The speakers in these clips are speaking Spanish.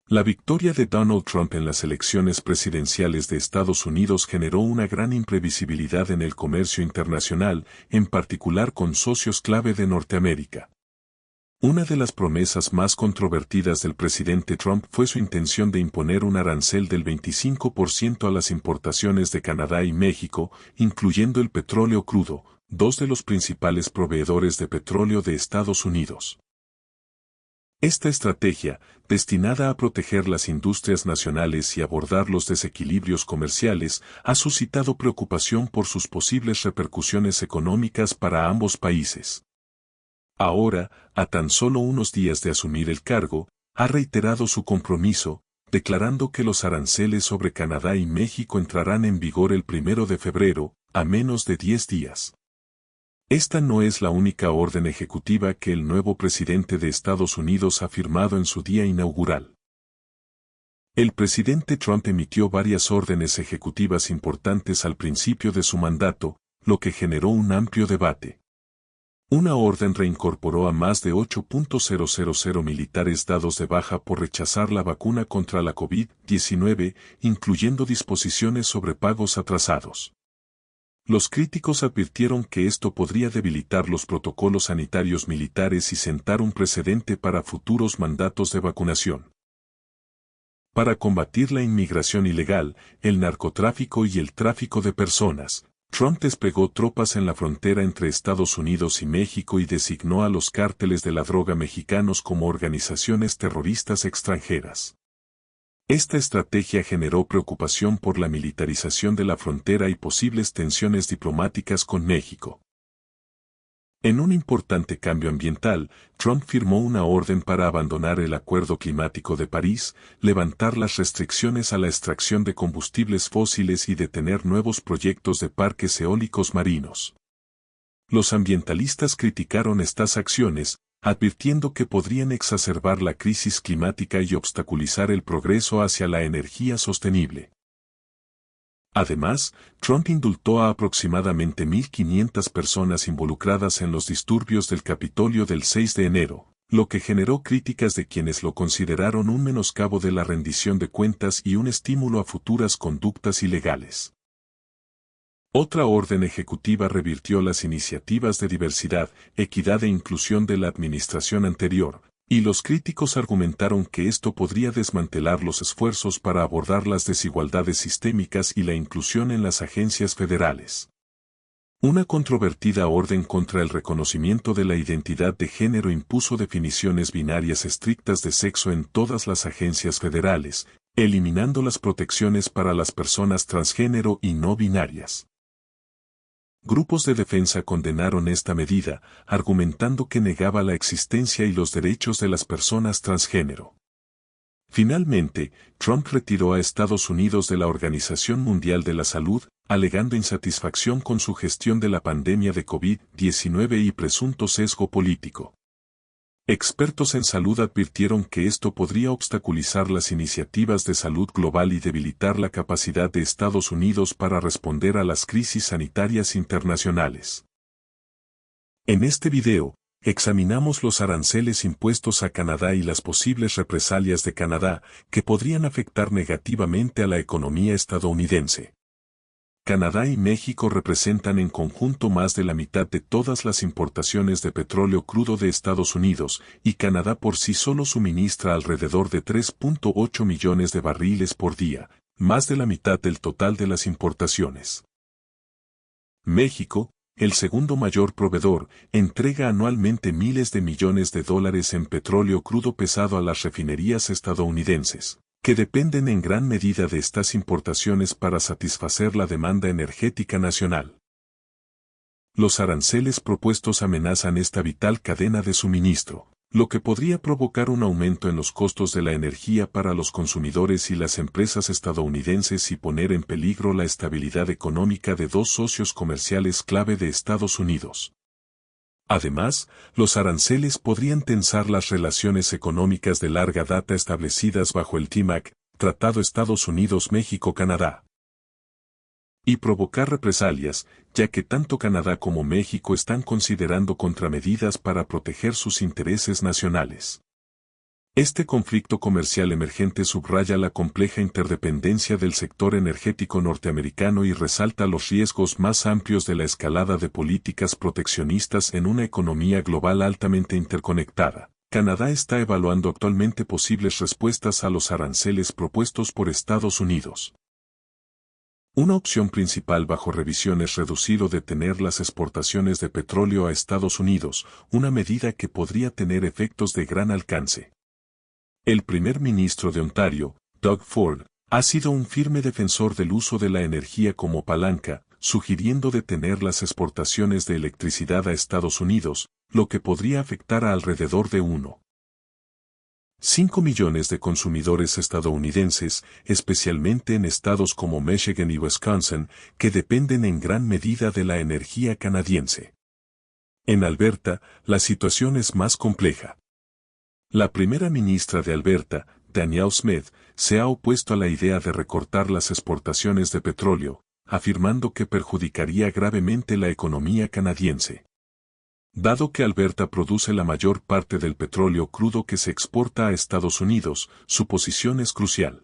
La victoria de Donald Trump en las elecciones presidenciales de Estados Unidos generó una gran imprevisibilidad en el comercio internacional, en particular con socios clave de Norteamérica. Una de las promesas más controvertidas del presidente Trump fue su intención de imponer un arancel del 25% a las importaciones de Canadá y México, incluyendo el petróleo crudo, dos de los principales proveedores de petróleo de Estados Unidos. Esta estrategia, destinada a proteger las industrias nacionales y abordar los desequilibrios comerciales, ha suscitado preocupación por sus posibles repercusiones económicas para ambos países. Ahora, a tan solo unos días de asumir el cargo, ha reiterado su compromiso, declarando que los aranceles sobre Canadá y México entrarán en vigor el 1 de febrero, a menos de 10 días. Esta no es la única orden ejecutiva que el nuevo presidente de Estados Unidos ha firmado en su día inaugural. El presidente Trump emitió varias órdenes ejecutivas importantes al principio de su mandato, lo que generó un amplio debate. Una orden reincorporó a más de 8.000 militares dados de baja por rechazar la vacuna contra la COVID-19, incluyendo disposiciones sobre pagos atrasados. Los críticos advirtieron que esto podría debilitar los protocolos sanitarios militares y sentar un precedente para futuros mandatos de vacunación. Para combatir la inmigración ilegal, el narcotráfico y el tráfico de personas, Trump desplegó tropas en la frontera entre Estados Unidos y México y designó a los cárteles de la droga mexicanos como organizaciones terroristas extranjeras. Esta estrategia generó preocupación por la militarización de la frontera y posibles tensiones diplomáticas con México. En un importante cambio ambiental, Trump firmó una orden para abandonar el Acuerdo Climático de París, levantar las restricciones a la extracción de combustibles fósiles y detener nuevos proyectos de parques eólicos marinos. Los ambientalistas criticaron estas acciones, advirtiendo que podrían exacerbar la crisis climática y obstaculizar el progreso hacia la energía sostenible. Además, Trump indultó a aproximadamente 1.500 personas involucradas en los disturbios del Capitolio del 6 de enero, lo que generó críticas de quienes lo consideraron un menoscabo de la rendición de cuentas y un estímulo a futuras conductas ilegales. Otra orden ejecutiva revirtió las iniciativas de diversidad, equidad e inclusión de la administración anterior, y los críticos argumentaron que esto podría desmantelar los esfuerzos para abordar las desigualdades sistémicas y la inclusión en las agencias federales. Una controvertida orden contra el reconocimiento de la identidad de género impuso definiciones binarias estrictas de sexo en todas las agencias federales, eliminando las protecciones para las personas transgénero y no binarias. Grupos de defensa condenaron esta medida, argumentando que negaba la existencia y los derechos de las personas transgénero. Finalmente, Trump retiró a Estados Unidos de la Organización Mundial de la Salud, alegando insatisfacción con su gestión de la pandemia de COVID-19 y presunto sesgo político. Expertos en salud advirtieron que esto podría obstaculizar las iniciativas de salud global y debilitar la capacidad de Estados Unidos para responder a las crisis sanitarias internacionales. En este video, examinamos los aranceles impuestos a Canadá y las posibles represalias de Canadá que podrían afectar negativamente a la economía estadounidense. Canadá y México representan en conjunto más de la mitad de todas las importaciones de petróleo crudo de Estados Unidos, y Canadá por sí solo suministra alrededor de 3.8 millones de barriles por día, más de la mitad del total de las importaciones. México, el segundo mayor proveedor, entrega anualmente miles de millones de dólares en petróleo crudo pesado a las refinerías estadounidenses, que dependen en gran medida de estas importaciones para satisfacer la demanda energética nacional. Los aranceles propuestos amenazan esta vital cadena de suministro, lo que podría provocar un aumento en los costos de la energía para los consumidores y las empresas estadounidenses y poner en peligro la estabilidad económica de dos socios comerciales clave de Estados Unidos. Además, los aranceles podrían tensar las relaciones económicas de larga data establecidas bajo el TMAC, Tratado Estados Unidos-México-Canadá, y provocar represalias, ya que tanto Canadá como México están considerando contramedidas para proteger sus intereses nacionales. Este conflicto comercial emergente subraya la compleja interdependencia del sector energético norteamericano y resalta los riesgos más amplios de la escalada de políticas proteccionistas en una economía global altamente interconectada. Canadá está evaluando actualmente posibles respuestas a los aranceles propuestos por Estados Unidos. Una opción principal bajo revisión es reducir o detener las exportaciones de petróleo a Estados Unidos, una medida que podría tener efectos de gran alcance. El primer ministro de Ontario, Doug Ford, ha sido un firme defensor del uso de la energía como palanca, sugiriendo detener las exportaciones de electricidad a Estados Unidos, lo que podría afectar a alrededor de 1,5 millones de consumidores estadounidenses, especialmente en estados como Michigan y Wisconsin, que dependen en gran medida de la energía canadiense. En Alberta, la situación es más compleja. La primera ministra de Alberta, Danielle Smith, se ha opuesto a la idea de recortar las exportaciones de petróleo, afirmando que perjudicaría gravemente la economía canadiense. Dado que Alberta produce la mayor parte del petróleo crudo que se exporta a Estados Unidos, su posición es crucial.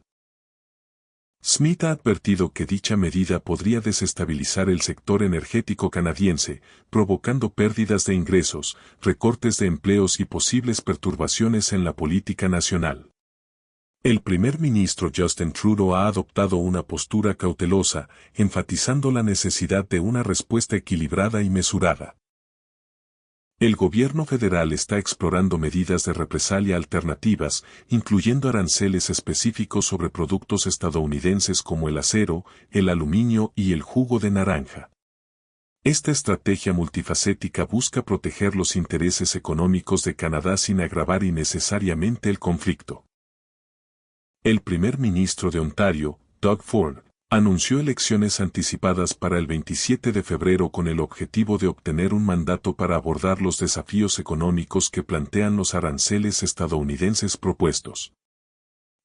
Smith ha advertido que dicha medida podría desestabilizar el sector energético canadiense, provocando pérdidas de ingresos, recortes de empleos y posibles perturbaciones en la política nacional. El primer ministro Justin Trudeau ha adoptado una postura cautelosa, enfatizando la necesidad de una respuesta equilibrada y mesurada. El gobierno federal está explorando medidas de represalia alternativas, incluyendo aranceles específicos sobre productos estadounidenses como el acero, el aluminio y el jugo de naranja. Esta estrategia multifacética busca proteger los intereses económicos de Canadá sin agravar innecesariamente el conflicto. El primer ministro de Ontario, Doug Ford, anunció elecciones anticipadas para el 27 de febrero con el objetivo de obtener un mandato para abordar los desafíos económicos que plantean los aranceles estadounidenses propuestos.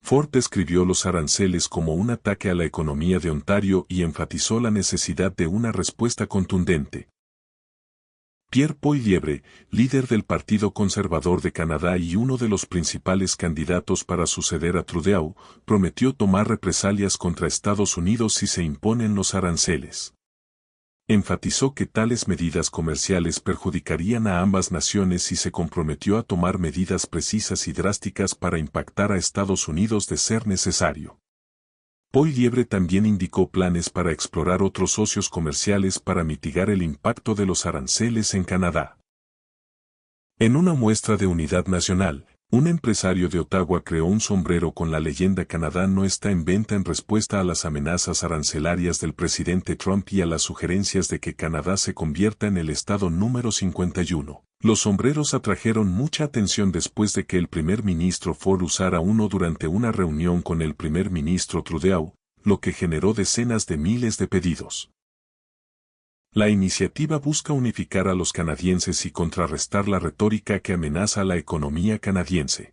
Ford describió los aranceles como un ataque a la economía de Ontario y enfatizó la necesidad de una respuesta contundente. Pierre Poilievre, líder del Partido Conservador de Canadá y uno de los principales candidatos para suceder a Trudeau, prometió tomar represalias contra Estados Unidos si se imponen los aranceles. Enfatizó que tales medidas comerciales perjudicarían a ambas naciones y se comprometió a tomar medidas precisas y drásticas para impactar a Estados Unidos de ser necesario. Poilievre también indicó planes para explorar otros socios comerciales para mitigar el impacto de los aranceles en Canadá. En una muestra de unidad nacional, un empresario de Ottawa creó un sombrero con la leyenda "Canadá no está en venta" en respuesta a las amenazas arancelarias del presidente Trump y a las sugerencias de que Canadá se convierta en el estado número 51. Los sombreros atrajeron mucha atención después de que el primer ministro Ford usara uno durante una reunión con el primer ministro Trudeau, lo que generó decenas de miles de pedidos. La iniciativa busca unificar a los canadienses y contrarrestar la retórica que amenaza a la economía canadiense.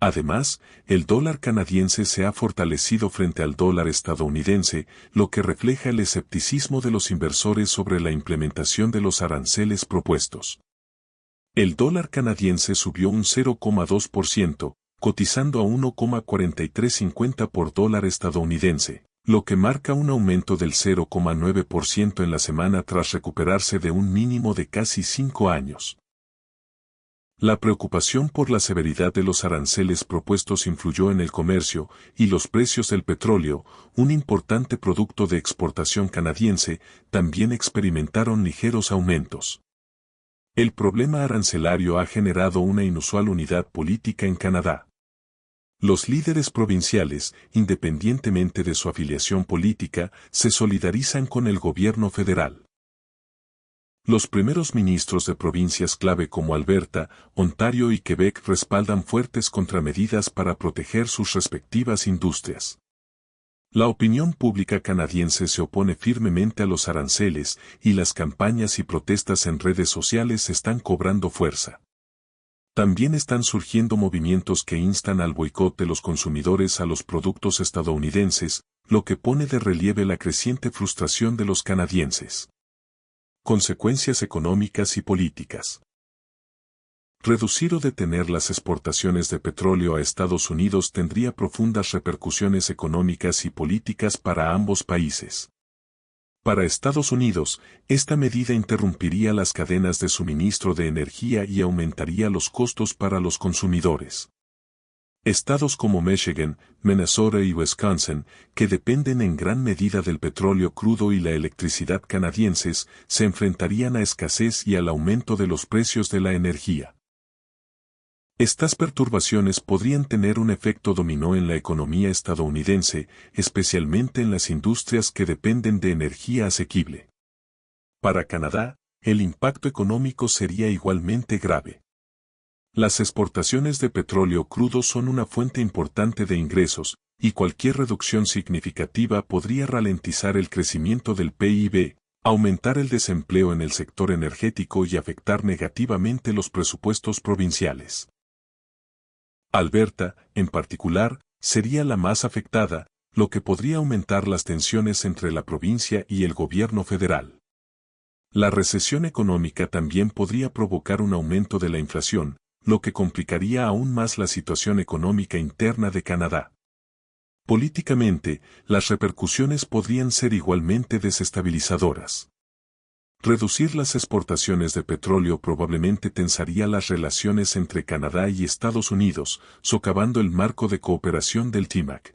Además, el dólar canadiense se ha fortalecido frente al dólar estadounidense, lo que refleja el escepticismo de los inversores sobre la implementación de los aranceles propuestos. El dólar canadiense subió un 0,2%, cotizando a 1,4350 por dólar estadounidense, lo que marca un aumento del 0,9% en la semana tras recuperarse de un mínimo de casi 5 años. La preocupación por la severidad de los aranceles propuestos influyó en el comercio y los precios del petróleo, un importante producto de exportación canadiense, también experimentaron ligeros aumentos. El problema arancelario ha generado una inusual unidad política en Canadá. Los líderes provinciales, independientemente de su afiliación política, se solidarizan con el gobierno federal. Los primeros ministros de provincias clave como Alberta, Ontario y Quebec respaldan fuertes contramedidas para proteger sus respectivas industrias. La opinión pública canadiense se opone firmemente a los aranceles y las campañas y protestas en redes sociales están cobrando fuerza. También están surgiendo movimientos que instan al boicot de los consumidores a los productos estadounidenses, lo que pone de relieve la creciente frustración de los canadienses. Consecuencias económicas y políticas. Reducir o detener las exportaciones de petróleo a Estados Unidos tendría profundas repercusiones económicas y políticas para ambos países. Para Estados Unidos, esta medida interrumpiría las cadenas de suministro de energía y aumentaría los costos para los consumidores. Estados como Michigan, Minnesota y Wisconsin, que dependen en gran medida del petróleo crudo y la electricidad canadienses, se enfrentarían a escasez y al aumento de los precios de la energía. Estas perturbaciones podrían tener un efecto dominó en la economía estadounidense, especialmente en las industrias que dependen de energía asequible. Para Canadá, el impacto económico sería igualmente grave. Las exportaciones de petróleo crudo son una fuente importante de ingresos, y cualquier reducción significativa podría ralentizar el crecimiento del PIB, aumentar el desempleo en el sector energético y afectar negativamente los presupuestos provinciales. Alberta, en particular, sería la más afectada, lo que podría aumentar las tensiones entre la provincia y el gobierno federal. La recesión económica también podría provocar un aumento de la inflación, lo que complicaría aún más la situación económica interna de Canadá. Políticamente, las repercusiones podrían ser igualmente desestabilizadoras. Reducir las exportaciones de petróleo probablemente tensaría las relaciones entre Canadá y Estados Unidos, socavando el marco de cooperación del TMAC.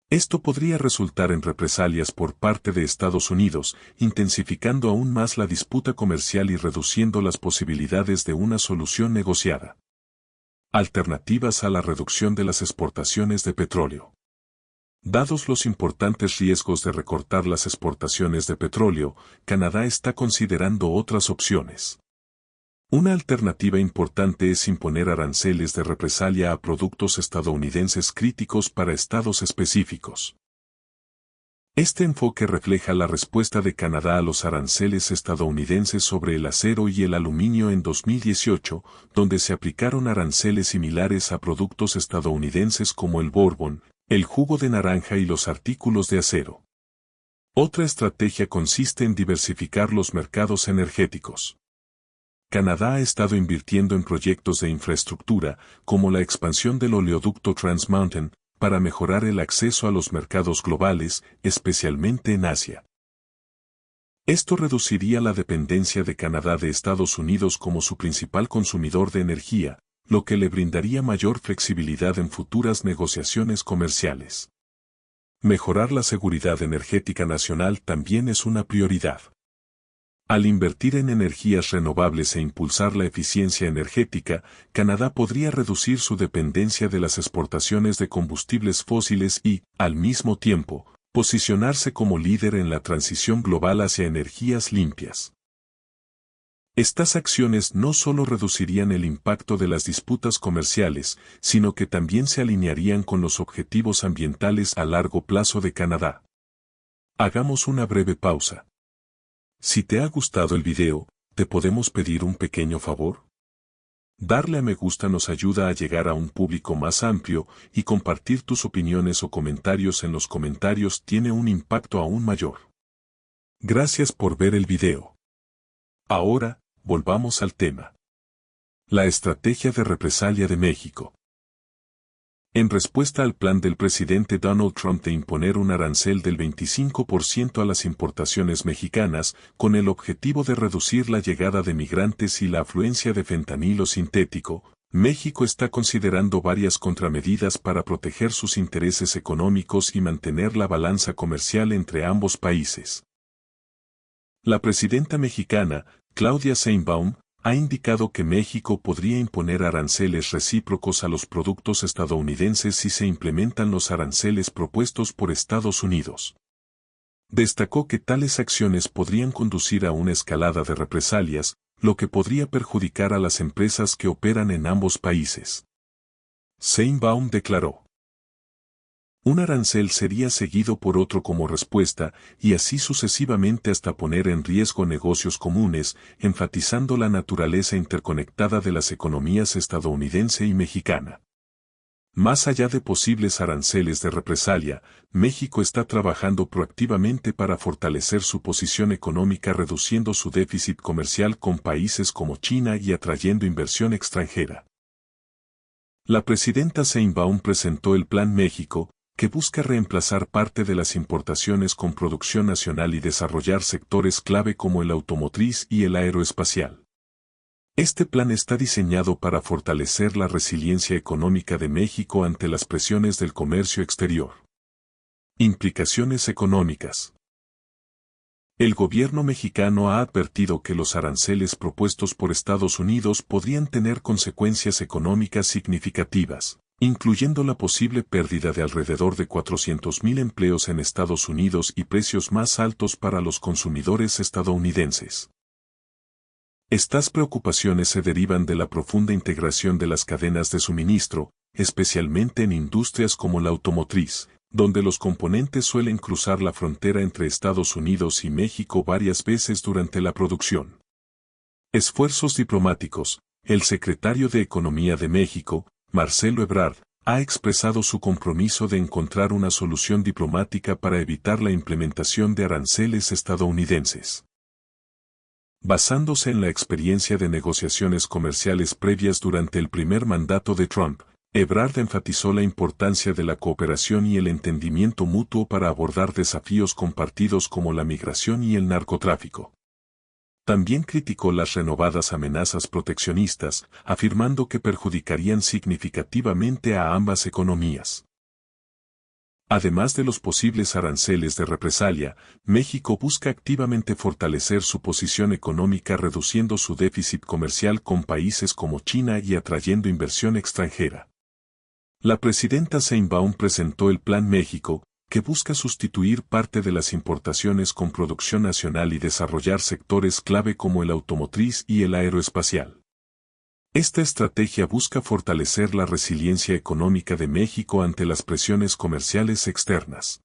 Esto podría resultar en represalias por parte de Estados Unidos, intensificando aún más la disputa comercial y reduciendo las posibilidades de una solución negociada. Alternativas a la reducción de las exportaciones de petróleo. Dados los importantes riesgos de recortar las exportaciones de petróleo, Canadá está considerando otras opciones. Una alternativa importante es imponer aranceles de represalia a productos estadounidenses críticos para estados específicos. Este enfoque refleja la respuesta de Canadá a los aranceles estadounidenses sobre el acero y el aluminio en 2018, donde se aplicaron aranceles similares a productos estadounidenses como el bourbon, el jugo de naranja y los artículos de acero. Otra estrategia consiste en diversificar los mercados energéticos. Canadá ha estado invirtiendo en proyectos de infraestructura, como la expansión del oleoducto Trans Mountain, para mejorar el acceso a los mercados globales, especialmente en Asia. Esto reduciría la dependencia de Canadá de Estados Unidos como su principal consumidor de energía, lo que le brindaría mayor flexibilidad en futuras negociaciones comerciales. Mejorar la seguridad energética nacional también es una prioridad. Al invertir en energías renovables e impulsar la eficiencia energética, Canadá podría reducir su dependencia de las exportaciones de combustibles fósiles y, al mismo tiempo, posicionarse como líder en la transición global hacia energías limpias. Estas acciones no solo reducirían el impacto de las disputas comerciales, sino que también se alinearían con los objetivos ambientales a largo plazo de Canadá. Hagamos una breve pausa. Si te ha gustado el video, ¿te podemos pedir un pequeño favor? Darle a me gusta nos ayuda a llegar a un público más amplio y compartir tus opiniones o comentarios en los comentarios tiene un impacto aún mayor. Gracias por ver el video. Ahora, volvamos al tema. La estrategia de represalia de México. En respuesta al plan del presidente Donald Trump de imponer un arancel del 25% a las importaciones mexicanas, con el objetivo de reducir la llegada de migrantes y la afluencia de fentanilo sintético, México está considerando varias contramedidas para proteger sus intereses económicos y mantener la balanza comercial entre ambos países. La presidenta mexicana, Claudia Sheinbaum, ha indicado que México podría imponer aranceles recíprocos a los productos estadounidenses si se implementan los aranceles propuestos por Estados Unidos. Destacó que tales acciones podrían conducir a una escalada de represalias, lo que podría perjudicar a las empresas que operan en ambos países. Sheinbaum declaró: un arancel sería seguido por otro como respuesta, y así sucesivamente hasta poner en riesgo negocios comunes, enfatizando la naturaleza interconectada de las economías estadounidense y mexicana. Más allá de posibles aranceles de represalia, México está trabajando proactivamente para fortalecer su posición económica reduciendo su déficit comercial con países como China y atrayendo inversión extranjera. La presidenta Sheinbaum presentó el Plan México, que busca reemplazar parte de las importaciones con producción nacional y desarrollar sectores clave como el automotriz y el aeroespacial. Este plan está diseñado para fortalecer la resiliencia económica de México ante las presiones del comercio exterior. Implicaciones económicas. El gobierno mexicano ha advertido que los aranceles propuestos por Estados Unidos podrían tener consecuencias económicas significativas, incluyendo la posible pérdida de alrededor de 400,000 empleos en Estados Unidos y precios más altos para los consumidores estadounidenses. Estas preocupaciones se derivan de la profunda integración de las cadenas de suministro, especialmente en industrias como la automotriz, donde los componentes suelen cruzar la frontera entre Estados Unidos y México varias veces durante la producción. Esfuerzos diplomáticos. El secretario de Economía de México, Marcelo Ebrard, ha expresado su compromiso de encontrar una solución diplomática para evitar la implementación de aranceles estadounidenses. Basándose en la experiencia de negociaciones comerciales previas durante el primer mandato de Trump, Ebrard enfatizó la importancia de la cooperación y el entendimiento mutuo para abordar desafíos compartidos como la migración y el narcotráfico. También criticó las renovadas amenazas proteccionistas, afirmando que perjudicarían significativamente a ambas economías. Además de los posibles aranceles de represalia, México busca activamente fortalecer su posición económica reduciendo su déficit comercial con países como China y atrayendo inversión extranjera. La presidenta Sheinbaum presentó el Plan México, que busca sustituir parte de las importaciones con producción nacional y desarrollar sectores clave como el automotriz y el aeroespacial. Esta estrategia busca fortalecer la resiliencia económica de México ante las presiones comerciales externas.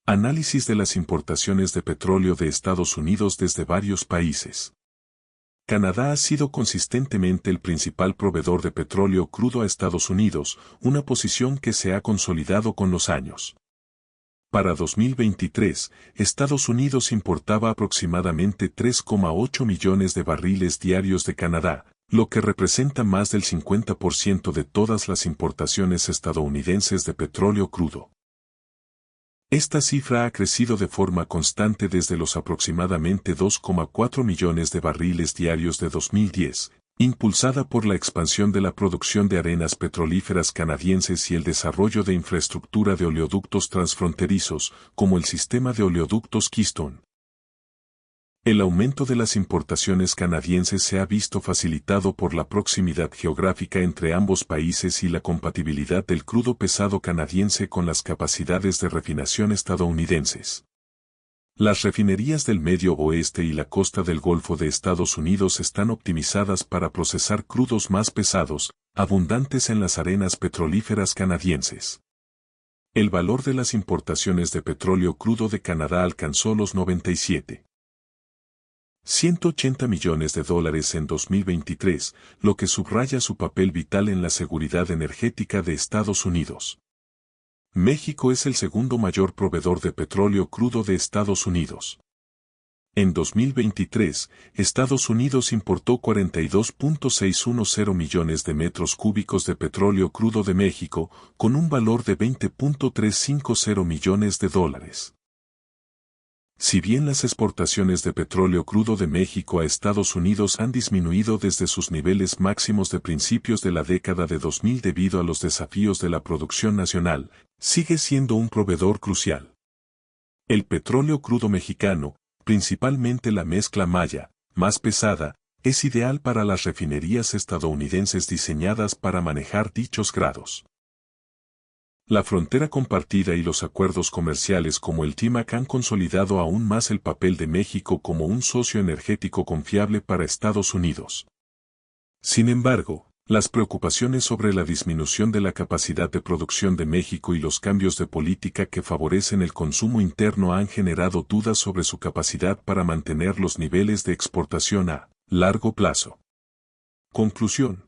Análisis de las importaciones de petróleo de Estados Unidos desde varios países. Canadá ha sido consistentemente el principal proveedor de petróleo crudo a Estados Unidos, una posición que se ha consolidado con los años. Para 2023, Estados Unidos importaba aproximadamente 3,8 millones de barriles diarios de Canadá, lo que representa más del 50% de todas las importaciones estadounidenses de petróleo crudo. Esta cifra ha crecido de forma constante desde los aproximadamente 2,4 millones de barriles diarios de 2010, impulsada por la expansión de la producción de arenas petrolíferas canadienses y el desarrollo de infraestructura de oleoductos transfronterizos, como el sistema de oleoductos Keystone. El aumento de las importaciones canadienses se ha visto facilitado por la proximidad geográfica entre ambos países y la compatibilidad del crudo pesado canadiense con las capacidades de refinación estadounidenses. Las refinerías del Medio Oeste y la costa del Golfo de Estados Unidos están optimizadas para procesar crudos más pesados, abundantes en las arenas petrolíferas canadienses. El valor de las importaciones de petróleo crudo de Canadá alcanzó los 97,180 millones de dólares en 2023, lo que subraya su papel vital en la seguridad energética de Estados Unidos. México es el segundo mayor proveedor de petróleo crudo de Estados Unidos. En 2023, Estados Unidos importó 42,610 millones de metros cúbicos de petróleo crudo de México, con un valor de 20,350 millones de dólares. Si bien las exportaciones de petróleo crudo de México a Estados Unidos han disminuido desde sus niveles máximos de principios de la década de 2000 debido a los desafíos de la producción nacional, sigue siendo un proveedor crucial. El petróleo crudo mexicano, principalmente la mezcla maya, más pesada, es ideal para las refinerías estadounidenses diseñadas para manejar dichos grados. La frontera compartida y los acuerdos comerciales como el TIMAC han consolidado aún más el papel de México como un socio energético confiable para Estados Unidos. Sin embargo, las preocupaciones sobre la disminución de la capacidad de producción de México y los cambios de política que favorecen el consumo interno han generado dudas sobre su capacidad para mantener los niveles de exportación a largo plazo. Conclusión.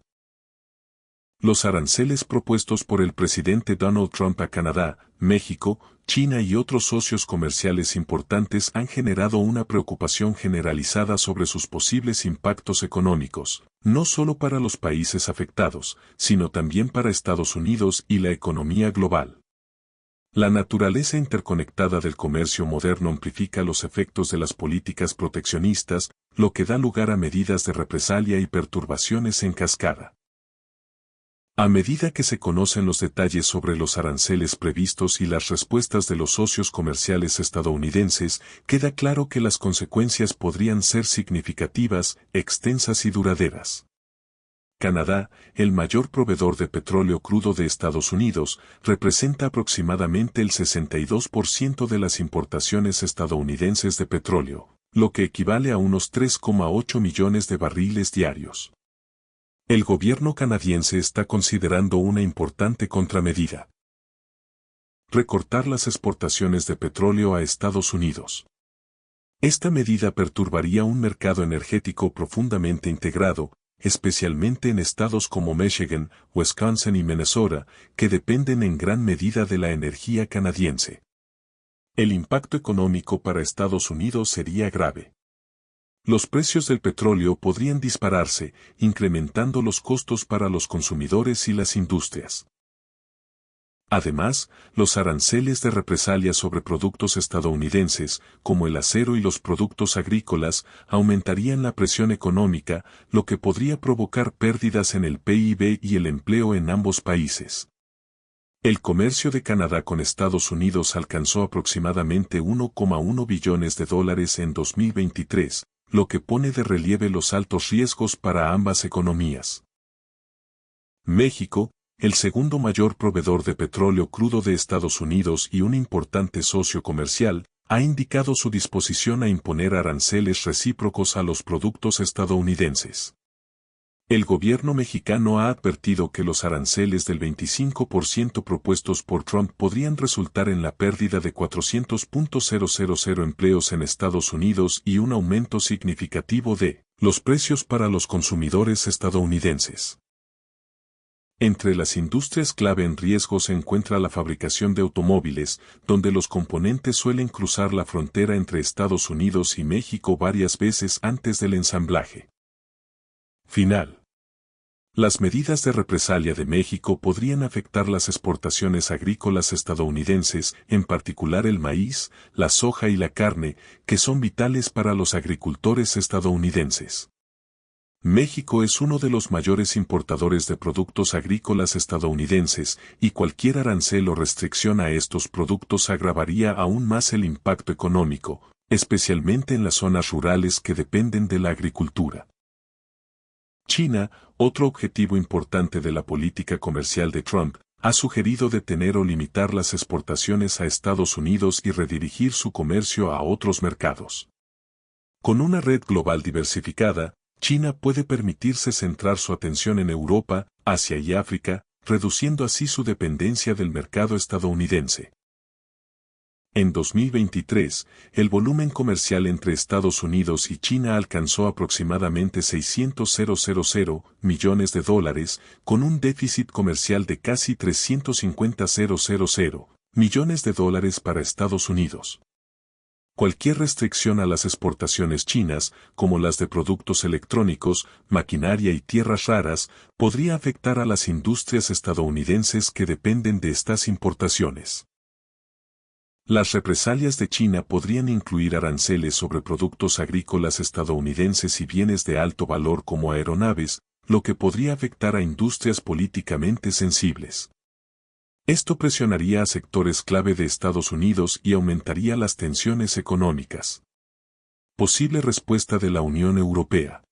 Los aranceles propuestos por el presidente Donald Trump a Canadá, México, China y otros socios comerciales importantes han generado una preocupación generalizada sobre sus posibles impactos económicos, no solo para los países afectados, sino también para Estados Unidos y la economía global. La naturaleza interconectada del comercio moderno amplifica los efectos de las políticas proteccionistas, lo que da lugar a medidas de represalia y perturbaciones en cascada. A medida que se conocen los detalles sobre los aranceles previstos y las respuestas de los socios comerciales estadounidenses, queda claro que las consecuencias podrían ser significativas, extensas y duraderas. Canadá, el mayor proveedor de petróleo crudo de Estados Unidos, representa aproximadamente el 62% de las importaciones estadounidenses de petróleo, lo que equivale a unos 3,8 millones de barriles diarios. El gobierno canadiense está considerando una importante contramedida: recortar las exportaciones de petróleo a Estados Unidos. Esta medida perturbaría un mercado energético profundamente integrado, especialmente en estados como Michigan, Wisconsin y Minnesota, que dependen en gran medida de la energía canadiense. El impacto económico para Estados Unidos sería grave. Los precios del petróleo podrían dispararse, incrementando los costos para los consumidores y las industrias. Además, los aranceles de represalia sobre productos estadounidenses, como el acero y los productos agrícolas, aumentarían la presión económica, lo que podría provocar pérdidas en el PIB y el empleo en ambos países. El comercio de Canadá con Estados Unidos alcanzó aproximadamente 1,1 billones de dólares en 2023, lo que pone de relieve los altos riesgos para ambas economías. México, el segundo mayor proveedor de petróleo crudo de Estados Unidos y un importante socio comercial, ha indicado su disposición a imponer aranceles recíprocos a los productos estadounidenses. El gobierno mexicano ha advertido que los aranceles del 25% propuestos por Trump podrían resultar en la pérdida de 400.000 empleos en Estados Unidos y un aumento significativo de los precios para los consumidores estadounidenses. Entre las industrias clave en riesgo se encuentra la fabricación de automóviles, donde los componentes suelen cruzar la frontera entre Estados Unidos y México varias veces antes del ensamblaje final. Las medidas de represalia de México podrían afectar las exportaciones agrícolas estadounidenses, en particular el maíz, la soja y la carne, que son vitales para los agricultores estadounidenses. México es uno de los mayores importadores de productos agrícolas estadounidenses, y cualquier arancel o restricción a estos productos agravaría aún más el impacto económico, especialmente en las zonas rurales que dependen de la agricultura. China, otro objetivo importante de la política comercial de Trump, ha sugerido detener o limitar las exportaciones a Estados Unidos y redirigir su comercio a otros mercados. Con una red global diversificada, China puede permitirse centrar su atención en Europa, Asia y África, reduciendo así su dependencia del mercado estadounidense. En 2023, el volumen comercial entre Estados Unidos y China alcanzó aproximadamente 600.000 millones de dólares, con un déficit comercial de casi 350.000 millones de dólares para Estados Unidos. Cualquier restricción a las exportaciones chinas, como las de productos electrónicos, maquinaria y tierras raras, podría afectar a las industrias estadounidenses que dependen de estas importaciones. Las represalias de China podrían incluir aranceles sobre productos agrícolas estadounidenses y bienes de alto valor como aeronaves, lo que podría afectar a industrias políticamente sensibles. Esto presionaría a sectores clave de Estados Unidos y aumentaría las tensiones económicas. Posible respuesta de la Unión Europea.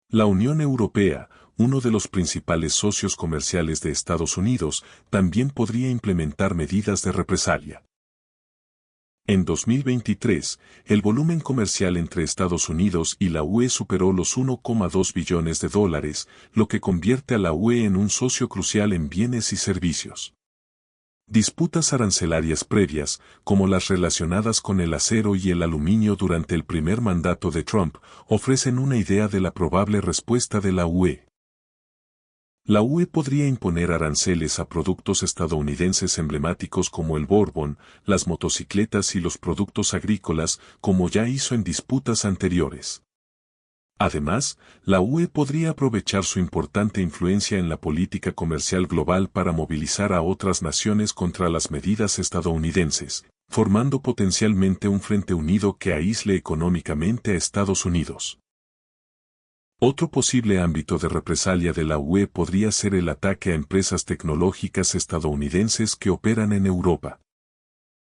La Unión Europea, uno de los principales socios comerciales de Estados Unidos, también podría implementar medidas de represalia. En 2023, el volumen comercial entre Estados Unidos y la UE superó los 1,2 billones de dólares, lo que convierte a la UE en un socio crucial en bienes y servicios. Disputas arancelarias previas, como las relacionadas con el acero y el aluminio durante el primer mandato de Trump, ofrecen una idea de la probable respuesta de la UE. La UE podría imponer aranceles a productos estadounidenses emblemáticos como el Bourbon, las motocicletas y los productos agrícolas, como ya hizo en disputas anteriores. Además, la UE podría aprovechar su importante influencia en la política comercial global para movilizar a otras naciones contra las medidas estadounidenses, formando potencialmente un frente unido que aísle económicamente a Estados Unidos. Otro posible ámbito de represalia de la UE podría ser el ataque a empresas tecnológicas estadounidenses que operan en Europa.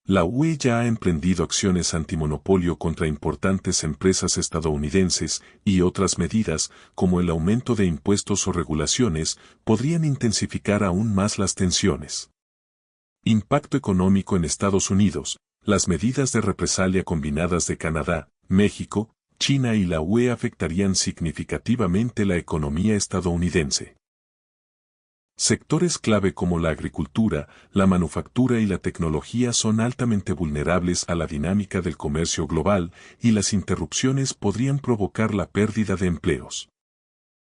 La UE ya ha emprendido acciones antimonopolio contra importantes empresas estadounidenses y otras medidas, como el aumento de impuestos o regulaciones, podrían intensificar aún más las tensiones. Impacto económico en Estados Unidos. Las medidas de represalia combinadas de Canadá, México, China y la UE afectarían significativamente la economía estadounidense. Sectores clave como la agricultura, la manufactura y la tecnología son altamente vulnerables a la dinámica del comercio global y las interrupciones podrían provocar la pérdida de empleos.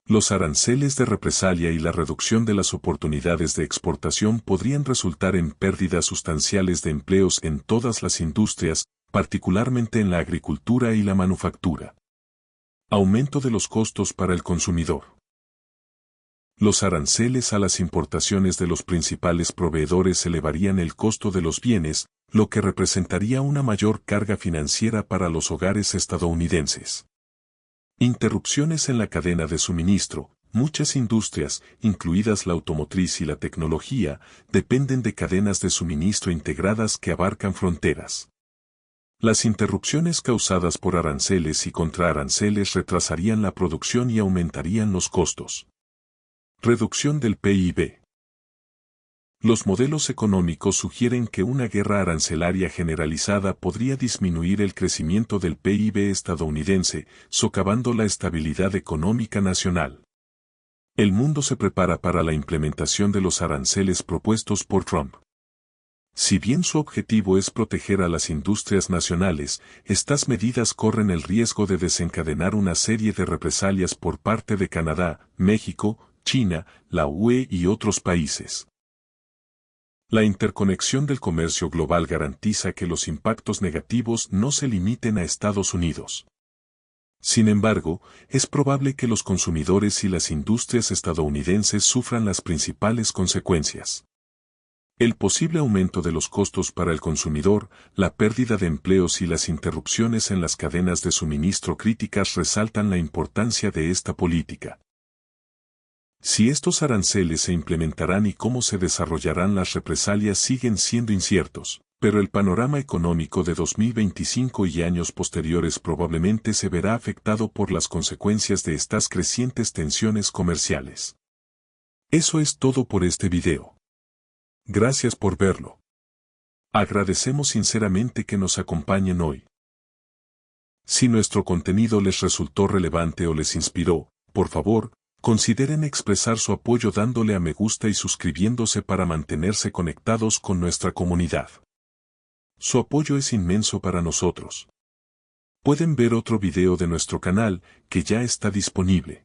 Los aranceles de represalia y la reducción de las oportunidades de exportación podrían resultar en pérdidas sustanciales de empleos en todas las industrias, particularmente en la agricultura y la manufactura. Aumento de los costos para el consumidor. Los aranceles a las importaciones de los principales proveedores elevarían el costo de los bienes, lo que representaría una mayor carga financiera para los hogares estadounidenses. Interrupciones en la cadena de suministro. Muchas industrias, incluidas la automotriz y la tecnología, dependen de cadenas de suministro integradas que abarcan fronteras. Las interrupciones causadas por aranceles y contraaranceles retrasarían la producción y aumentarían los costos. Reducción del PIB. Los modelos económicos sugieren que una guerra arancelaria generalizada podría disminuir el crecimiento del PIB estadounidense, socavando la estabilidad económica nacional. El mundo se prepara para la implementación de los aranceles propuestos por Trump. Si bien su objetivo es proteger a las industrias nacionales, estas medidas corren el riesgo de desencadenar una serie de represalias por parte de Canadá, México, China, la UE y otros países. La interconexión del comercio global garantiza que los impactos negativos no se limiten a Estados Unidos. Sin embargo, es probable que los consumidores y las industrias estadounidenses sufran las principales consecuencias. El posible aumento de los costos para el consumidor, la pérdida de empleos y las interrupciones en las cadenas de suministro críticas resaltan la importancia de esta política. Si estos aranceles se implementarán y cómo se desarrollarán las represalias siguen siendo inciertos, pero el panorama económico de 2025 y años posteriores probablemente se verá afectado por las consecuencias de estas crecientes tensiones comerciales. Eso es todo por este video. Gracias por verlo. Agradecemos sinceramente que nos acompañen hoy. Si nuestro contenido les resultó relevante o les inspiró, por favor, consideren expresar su apoyo dándole a me gusta y suscribiéndose para mantenerse conectados con nuestra comunidad. Su apoyo es inmenso para nosotros. Pueden ver otro video de nuestro canal, que ya está disponible.